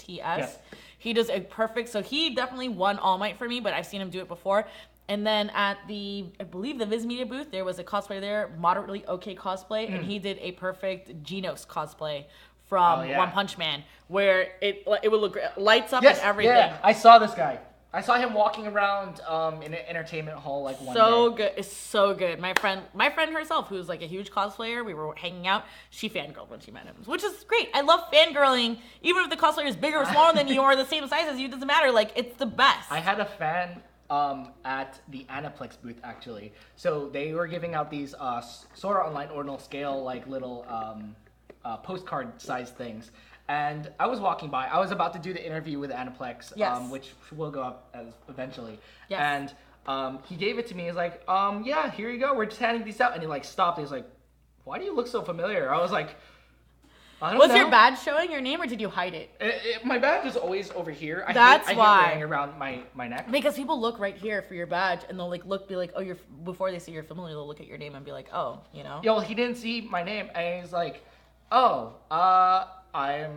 Yes. He does a perfect, so he definitely won All Might for me, but I've seen him do it before. And then at I believe the Viz Media booth, there was a cosplayer there, moderately okay cosplay, and he did a perfect Genos cosplay from One Punch Man, where it would look lights up and everything. Yeah, I saw this guy. I saw him walking around in an entertainment hall like one day. So good. It's so good. My friend herself, who's like a huge cosplayer, we were hanging out. She fangirled when she met him, which is great. I love fangirling. Even if the cosplayer is bigger or smaller than you or the same size as you, doesn't matter. Like, it's the best. I had a fan at the Aniplex booth, actually. So they were giving out these Sword Art Online ordinal scale, like little postcard size things. And I was walking by. I was about to do the interview with Aniplex, which will go up eventually. Yes. And he gave it to me. He's like, yeah, here you go. We're just handing these out. And he like stopped. He was like, why do you look so familiar? I was like, I don't know. Was your badge showing your name, or did you hide it? My badge is always over here. I hate wearing around my neck. Because people look right here for your badge, and they'll like be like, oh, before they see you're familiar, they'll look at your name and be like, oh, you know. Yeah, well, he didn't see my name, and he's like, oh, I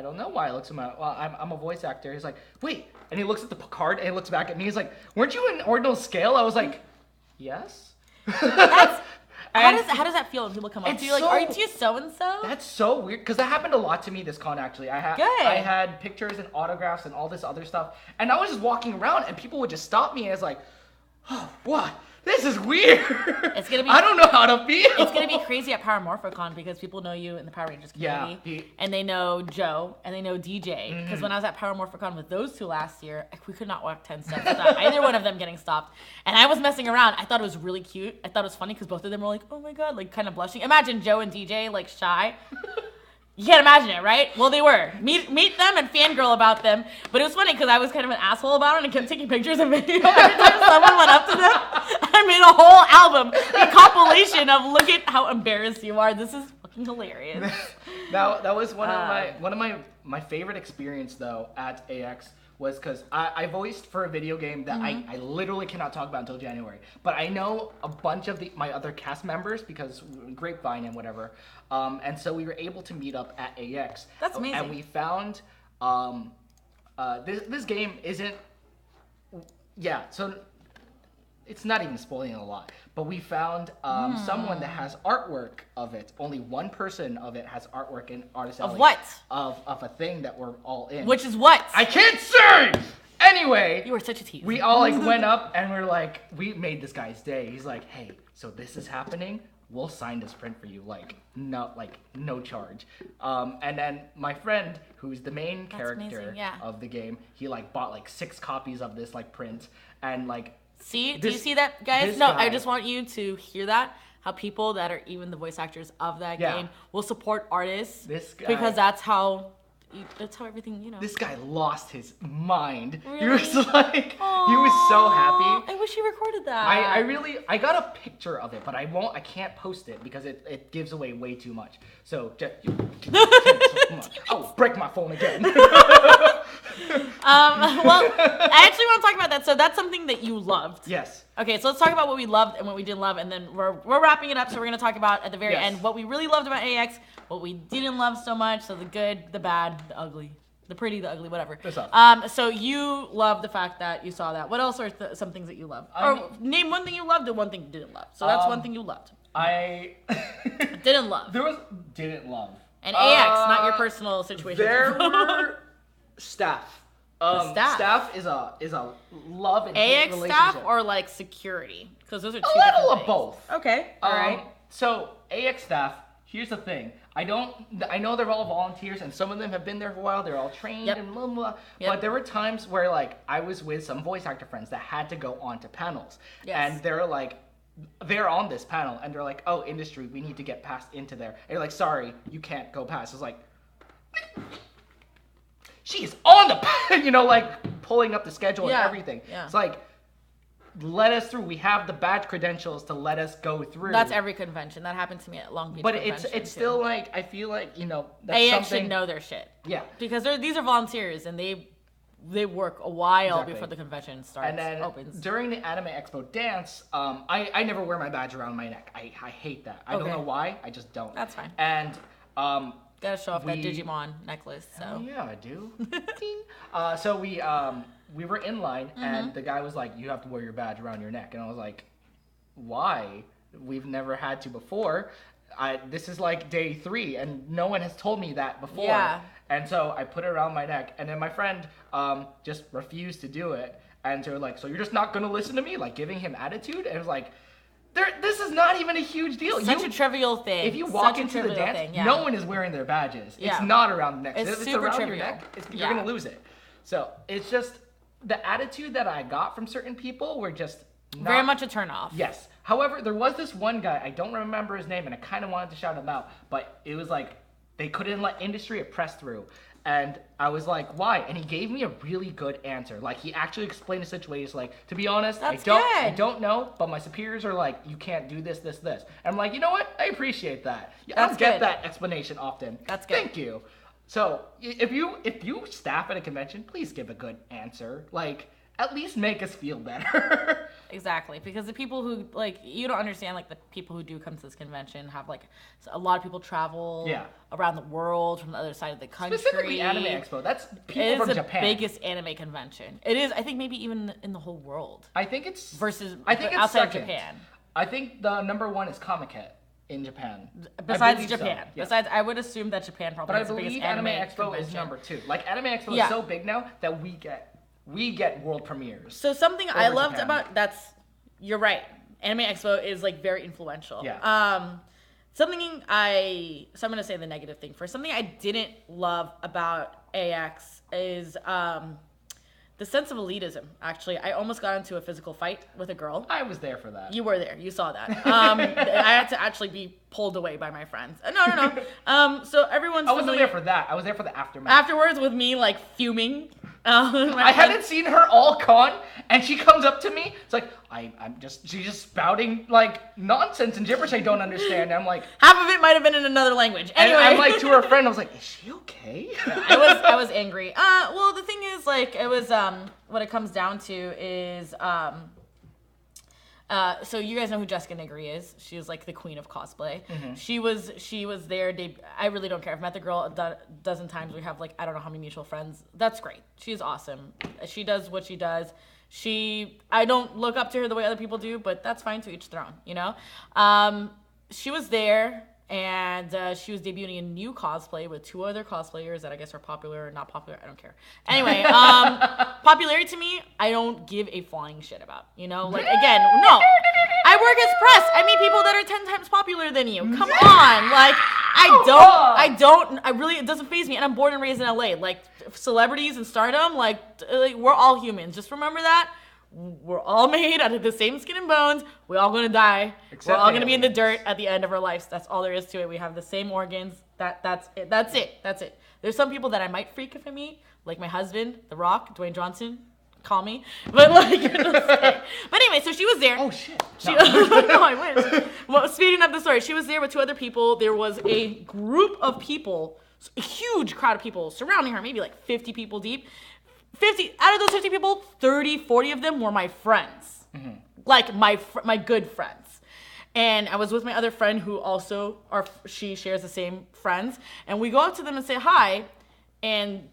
don't know why I look so much. Well, I'm a voice actor. He's like, wait, and he looks at the card and he looks back at me. He's like, weren't you in ordinal scale? I was like, yes. How does that feel when people come up to you like, aren't you so and so? That's so weird, because that happened a lot to me this con actually. I had pictures and autographs and all this other stuff, and I was just walking around and people would just stop me and it's like, oh, what? This is weird. It's gonna be. I don't know how to feel. It's gonna be crazy at Paramorphicon because people know you in the Power Rangers community, and they know Joe and they know DJ. Because when I was at Paramorphicon with those two last year, we could not walk 10 steps without either one of them getting stopped. And I was messing around. I thought it was really cute. I thought it was funny because both of them were like, "Oh my god," like kind of blushing. Imagine Joe and DJ like shy. You can't imagine it, right? Well, they were. Meet them and fangirl about them. But it was funny because I was kind of an asshole about it and kept taking pictures and videos every time someone went up to them. I made a whole album, a compilation of look at how embarrassed you are. This is fucking hilarious. That was one of my favorite experience though at AX was because I voiced for a video game that I literally cannot talk about until January. But I know a bunch of my other cast members because Grapevine and whatever. And so we were able to meet up at AX. That's amazing. And we found this game isn't. Yeah, so it's not even spoiling a lot. But we found someone that has artwork of it. Only one person of it has artwork in Artist Alley. Of what? Of a thing that we're all in. Which is what? I can't say! Anyway. You were such a tease. We all like went up and we're like, we made this guy's day. He's like, hey, so this is happening. We'll sign this print for you. No charge. And then my friend, who's the main character of the game, he like bought like 6 copies of this like print and like. See? Do you see that, guys? No, I just want you to hear that. How people that are even the voice actors of that game will support artists. This guy. Because that's how everything, you know. This guy lost his mind. Really? He was like, he was so happy. I wish he recorded that. I got a picture of it, but I can't post it because it gives away way too much. So, I'll break my phone again. Well, I actually want to talk about that. So that's something that you loved. Yes. Okay, so let's talk about what we loved and what we didn't love, and then we're wrapping it up. So we're gonna talk about at the very end what we really loved about AX, what we didn't love so much. So the good, the bad, the ugly, the pretty, the ugly, whatever. So you loved the fact that you saw that. What else are some things that you loved? Or name one thing you loved and one thing you didn't love. So that's one thing you loved. I didn't love. Didn't love. And AX, not your personal situation. There were staff. Staff is a love and hate AX relationship. staff or like security? Because those are two a little different of things. both. Okay, all right. So AX staff, Here's the thing. I know they're all volunteers, and some of them have been there for a while. They're all trained and blah, blah. But there were times where, like, I was with some voice actor friends that had to go on to panels. And they're like, they're on this panel, and they're like, oh, industry, we need to get passed into there. And you're like, sorry, you can't go past. It's like, she's on the, like, pulling up the schedule and everything. Yeah. It's like, let us through. We have the badge credentials to let us go through. That's every convention. That happened to me at Long Beach. But it's still like, I feel like, that's AX should know their shit. Yeah. Because these are volunteers, and they work a while before the convention starts. And then during the Anime Expo dance, I never wear my badge around my neck. I hate that. I don't know why. I just don't. That's fine. And gotta show off that Digimon necklace. So. Oh yeah, I do. So we were in line, and the guy was like, "You have to wear your badge around your neck," and I was like, "Why? We've never had to before. This is like day 3, and no one has told me that before." Yeah. And so I put it around my neck, and then my friend just refused to do it, and so like, "So you're just not gonna listen to me?" Like giving him attitude, and it was like. This is not even a huge deal. Such a trivial thing. If you walk into the dance, no one is wearing their badges. Yeah. It's not around the neck. It's super around trivial. Your neck, you're going to lose it. So it's just the attitude that I got from certain people were just very much a turnoff. Yes. However, there was this one guy, I don't remember his name, and I kind of wanted to shout him out, but it was like they couldn't let industry press through. And I was like, why? And he gave me a really good answer. Like, he actually explained the situation. Like, to be honest, I don't know, but my superiors are like, you can't do this, this, this. And I'm like, you know what? I appreciate that. I don't get that explanation often. That's good. Thank you. So, if you staff at a convention, please give a good answer. Like, at least make us feel better. Exactly, because the people who, like, you don't understand, like, the people who do come to this convention have, like, a lot of people travel around the world from the other side of the country. Specifically Anime Expo. That's people from Japan. It is the biggest anime convention. It is, I think, maybe even in the whole world. I think it's... outside of Japan. I think the number 1 is Comiket in Japan. Besides Japan. So, yeah. Besides, I would assume that Japan probably is the biggest anime Expo convention. Is number 2. Like, Anime Expo is so big now that we get world premieres. So something I loved about you're right. Anime Expo is like very influential. Yeah. So I'm gonna say the negative thing first. Something I didn't love about AX is the sense of elitism. Actually, I almost got into a physical fight with a girl. I was there for that. You were there. You saw that. I had to actually be pulled away by my friends. No. So everyone's. I wasn't there for that. I was there for the aftermath. Afterwards, with me like fuming. I hadn't seen her all con, and she comes up to me. It's like she's just spouting like nonsense and gibberish I don't understand. And I'm like, half of it might have been in another language. Anyway, and I'm like to her friend, I was like, is she okay? I was angry. Well, the thing is, like, it was what it comes down to is so you guys know who Jessica Nigri is. She was like the queen of cosplay. Mm-hmm. She was there. I really don't care. I've met the girl a dozen times. We have like, I don't know how many mutual friends. That's great. She's awesome. She does what she does. I don't look up to her the way other people do, but that's fine, to each their own, She was there, and she was debuting a new cosplay with 2 other cosplayers that I guess are popular or not popular. I don't care. Anyway, popularity to me, I don't give a flying shit about. Like, again, no. I work as press. I meet people that are 10 times popular than you. Come on. Like, it doesn't faze me. And I'm born and raised in LA. Like, celebrities and stardom, like we're all humans. Just remember that. We're all made out of the same skin and bones. We're all gonna die. We're all gonna be in the dirt at the end of our lives. That's all there is to it. We have the same organs. That's it. That's it. There's some people that I might freak if I meet, like my husband, The Rock, Dwayne Johnson. Call me. But like, but anyway, so she was there. Oh shit. No, I wish. Well, speeding up the story, she was there with 2 other people. There was a group of people, a huge crowd of people surrounding her, maybe like 50 people deep. 50 out of those 50 people, 30, 40 of them were my friends. Mm-hmm. Like my good friends. And I was with my other friend who also she shares the same friends, and we go up to them and say hi, and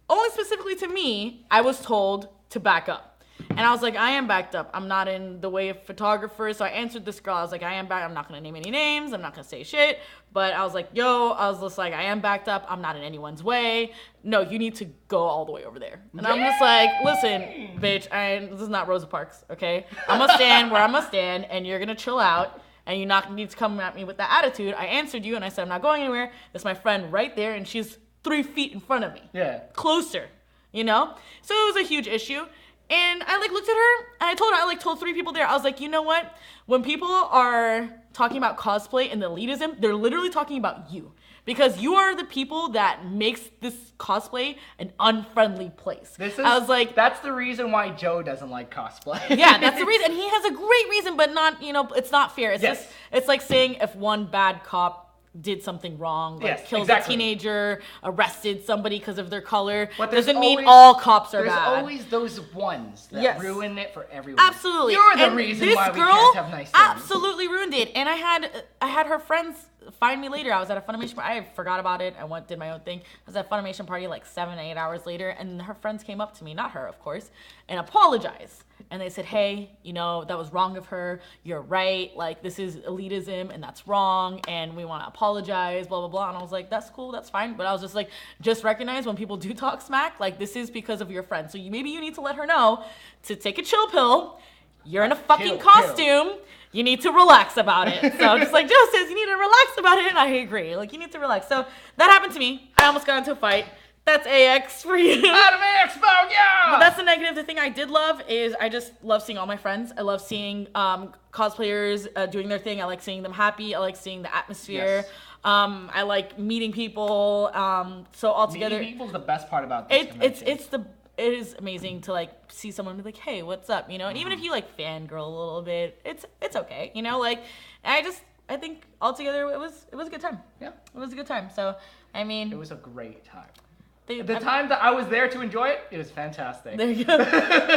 only specifically to me, I was told to back up. And I was like, I am backed up. I'm not in the way of photographers. So I answered this girl. I was like, I am back. I'm not going to name any names. I'm not going to say shit. But I was like, I was just like, I am backed up. I'm not in anyone's way. No, you need to go all the way over there. And I'm just like, listen, bitch, this is not Rosa Parks, okay? I'm going to stand where I'm going to stand, and you're going to chill out. and you not need to come at me with that attitude. I answered you and I said, I'm not going anywhere. There's my friend right there, and she's 3 feet in front of me. Yeah. Closer, you know? So it was a huge issue. And I looked at her and I told her, I told 3 people there, I was like, you know what? When people are talking about cosplay and the elitism, they're literally talking about you. Because you are the people that makes this cosplay an unfriendly place. I was like, that's the reason why Joe doesn't like cosplay. Yeah, that's the reason. And he has a great reason, but not, it's not fair. It's just, it's like saying if one bad cop did something wrong, killed a teenager, arrested somebody because of their color, doesn't mean all cops are bad. There's always those ones that ruin it for everyone. Absolutely. You're the reason why we can't have nice things. Absolutely ruined it. And I had her friends find me later. I was at a Funimation party. I forgot about it. I did my own thing. I was at a Funimation party like 7 or 8 hours later, and her friends came up to me, not her, of course, and apologized. And they said, hey, that was wrong of her. You're right. Like, this is elitism, and that's wrong, and we want to apologize, blah, blah, blah. And I was like, that's cool, that's fine. But I was just like, just recognize when people do talk smack, like, this is because of your friend. So maybe you need to let her know to take a chill pill. You're in a fucking costume. You need to relax about it. So just like Joe says, you need to relax about it, and I agree. Like, you need to relax. So that happened to me. I almost got into a fight. That's AX for you. Anime Expo, yeah! But that's the negative. The thing I did love is I just love seeing all my friends. I love seeing cosplayers doing their thing. I like seeing them happy. I like seeing the atmosphere. Yes. I like meeting people. So altogether, meeting people is the best part about this convention. It is amazing to like see someone be like, hey, what's up? And even if you like fangirl a little bit, it's okay. I think altogether it was a good time. Yeah, it was a good time. So I mean, it was a great time. The time that I was there to enjoy it, it was fantastic. There you go.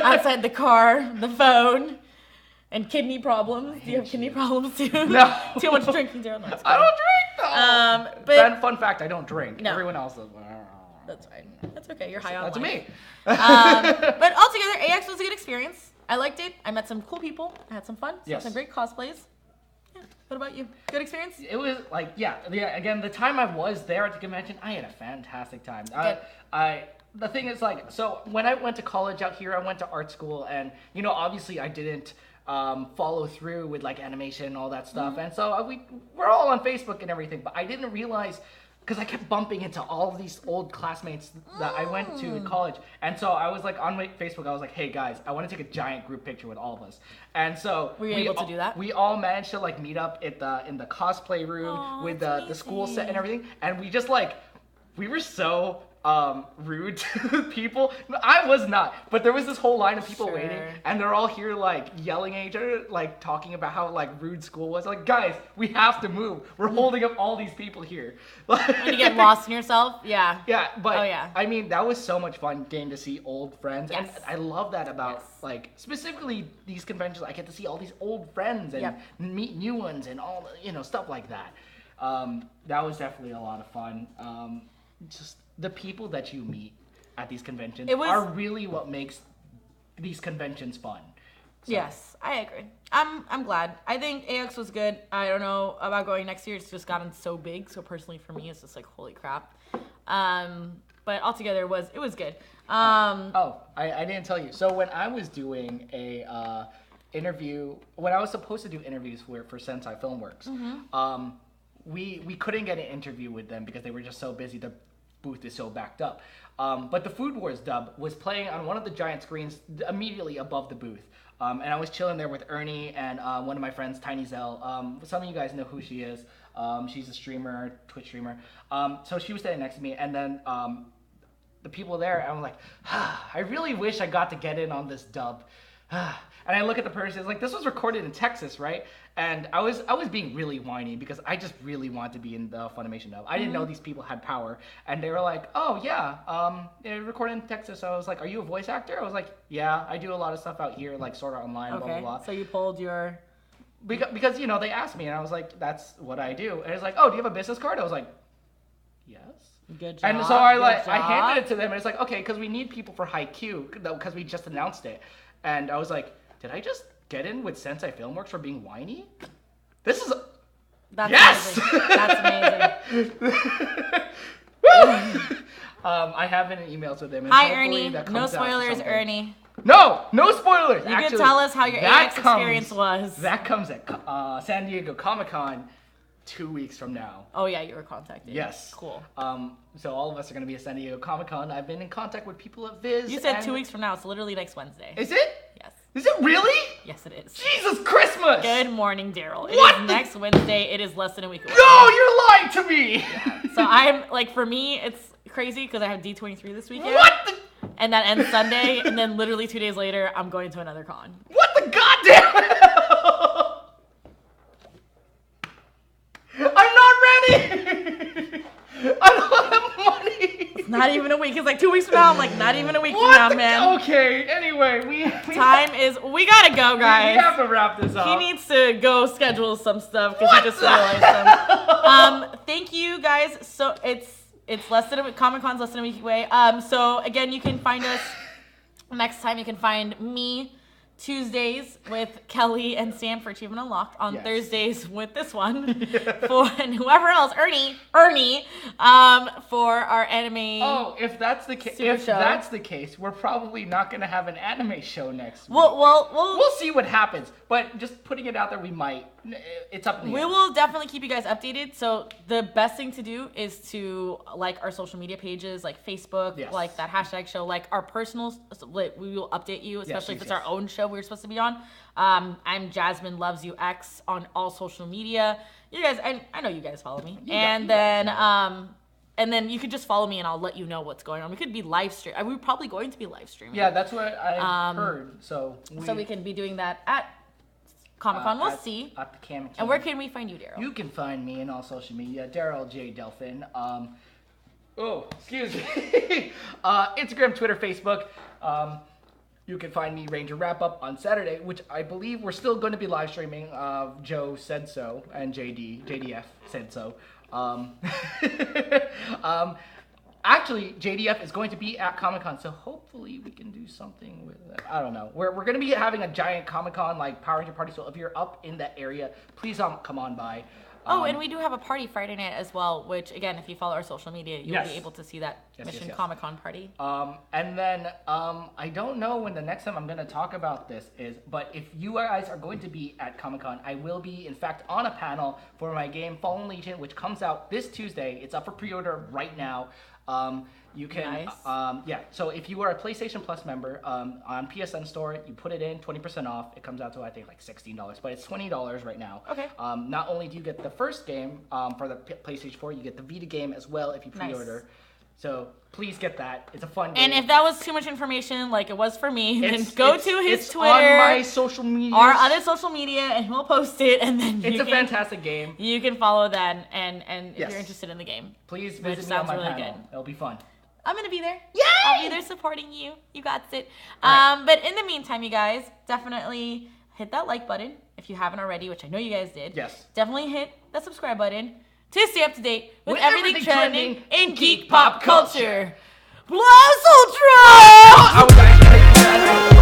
Outside the car, the phone, and kidney problems. Do you have kidney problems too? No. Too much drinking, Darrel? No, I don't drink, though. But fun fact, I don't drink. No. Everyone else does. That's fine. That's okay. You're high on life. That's me. But altogether, AX was a good experience. I liked it. I met some cool people. I had some fun. Saw some great cosplays. Yeah. What about you? Good experience? It was like, again, the time I was there at the convention, I had a fantastic time. The thing is, like, so when I went to college out here, I went to art school, and, obviously I didn't follow through with, like, animation and all that stuff. Mm-hmm. And so we're all on Facebook and everything, but I didn't realize, because I kept bumping into all of these old classmates that I went to in college. And so I was like on my Facebook, I was like, hey guys, I want to take a giant group picture with all of us. And so were you able to do that? We all managed to like meet up in the cosplay room with the school set and everything. And we just we were so rude to people. I was not, but there was this whole line of people waiting, and they're all here like yelling at each other, like talking about how like rude school was. Like, guys, we have to move. We're holding up all these people here. And you get lost in yourself. Yeah. Yeah, but I mean, that was so much fun getting to see old friends, and I love that about like specifically these conventions. I get to see all these old friends and meet new ones and all stuff like that. That was definitely a lot of fun. Just the people that you meet at these conventions are really what makes these conventions fun. So. Yes, I agree. I'm glad. I think AX was good. I don't know about going next year. It's just gotten so big. So personally for me, it's just like, holy crap. But altogether, it was good. I didn't tell you. So when I was doing a interview, when I was supposed to do interviews for Sensei Filmworks, we couldn't get an interview with them because they were just so busy. The booth is so backed up. But the Food Wars dub was playing on one of the giant screens immediately above the booth. And I was chilling there with Ernie and one of my friends, Tiny Zell. Some of you guys know who she is. She's a streamer, Twitch streamer. So she was standing next to me, and then the people there, I was like, I really wish I got to get in on this dub. And I look at the person, it's like, this was recorded in Texas, right? And I was being really whiny because I just really wanted to be in the Funimation dub. I didn't know these people had power. And they were like, oh yeah, they're recorded in Texas. So I was like, are you a voice actor? I was like, yeah, I do a lot of stuff out here, like Sword Art Online, blah, blah, blah. So you pulled your... Because they asked me, and I was like, that's what I do. And it's like, oh, do you have a business card? I was like, yes. Good job. And so I handed it to them, and it's like, okay, because we need people for Haikyuu, because we just announced it. And I was like, did I just get in with Sensei Filmworks for being whiny? This is... That's amazing. That's amazing. I have been in emails with him. And Hi, Ernie. No spoilers, Ernie. No spoilers. You can tell us how your AX experience was. That comes at San Diego Comic-Con 2 weeks from now. Oh yeah, you were contacted. Yes. Cool. So all of us are going to be at San Diego Comic-Con. I've been in contact with people at Viz. You said 2 weeks from now. It's literally next Wednesday. Is it? Yes. Is it really? Yes, it is. Jesus Christmas! Good morning, Darrel. It What is next Wednesday. It is less than a week away. No, you're lying to me! Yeah. So I'm, like, for me, it's crazy because I have D23 this weekend. What the? And that ends Sunday, and then literally 2 days later, I'm going to another con. What the goddamn hell? I'm not ready! I don't have money! It's not even a week. It's like 2 weeks from now. I'm like, not even a week from now, man. Okay, anyway, we we gotta go, guys. We have to wrap this up. He needs to go schedule some stuff because he just realized some. Thank you, guys. So it's less than a week. Comic-Con's less than a week away. So again, you can find us next time. You can find me Tuesdays with Kelly and Sam for Achievement Unlocked. On Thursdays with this one and whoever else, Ernie, for our anime. Oh, if that's the case, that's the case, we're probably not gonna have an anime show next week. We'll see what happens. But just putting it out there, we might. It's up in the air. We will definitely keep you guys updated. So the best thing to do is to like our social media pages, like Facebook, like that hashtag show, like our personals. We will update you, especially if it's our own show we're supposed to be on. I'm Jasmine Loves You X on all social media. You guys, I know you guys follow me. And then you could just follow me and I'll let you know what's going on. We could be live streaming. We're probably going to be live streaming. Yeah, that's what I heard. So we can be doing that at Comic-Con. We'll see. At the Cam. And where can we find you, Darrel? You can find me in all social media, Darrel J. Delphin. Excuse me. Instagram, Twitter, Facebook. You can find me Ranger Wrap Up on Saturday, which I believe we're still going to be live streaming. Joe said so, and JDF said so. Actually, JDF is going to be at Comic-Con, so hopefully we can do something with it. I don't know. We're going to be having a giant Comic-Con, like, Power Ranger party, so if you're up in that area, please come on by. And we do have a party Friday night as well, which, again, if you follow our social media, you'll be able to see that Mission Comic-Con party. And then, I don't know when the next time I'm going to talk about this is, but if you guys are going to be at Comic-Con, I will be, in fact, on a panel for my game Fallen Legion, which comes out this Tuesday. It's up for pre-order right now. You can, so if you are a PlayStation Plus member, on PSN Store, you put it in, 20% off. It comes out to, I think, like $16, but it's $20 right now. Okay. Not only do you get the first game, for the PlayStation 4, you get the Vita game as well if you pre-order. Nice. So please get that. It's a fun game. And if that was too much information, like it was for me, then go to his Twitter. On my social media. Our other social media, and we'll post it. And then it's a fantastic game. You can follow that, and if you're interested in the game, please visit me on my panel. Good. It'll be fun. I'm gonna be there. Yay! I'll be there supporting you. You got it. But in the meantime, you guys, definitely hit that like button if you haven't already, which I know you guys did. Yes. Definitely hit that subscribe button to stay up to date with everything trending in geek pop culture. Blast Ultra!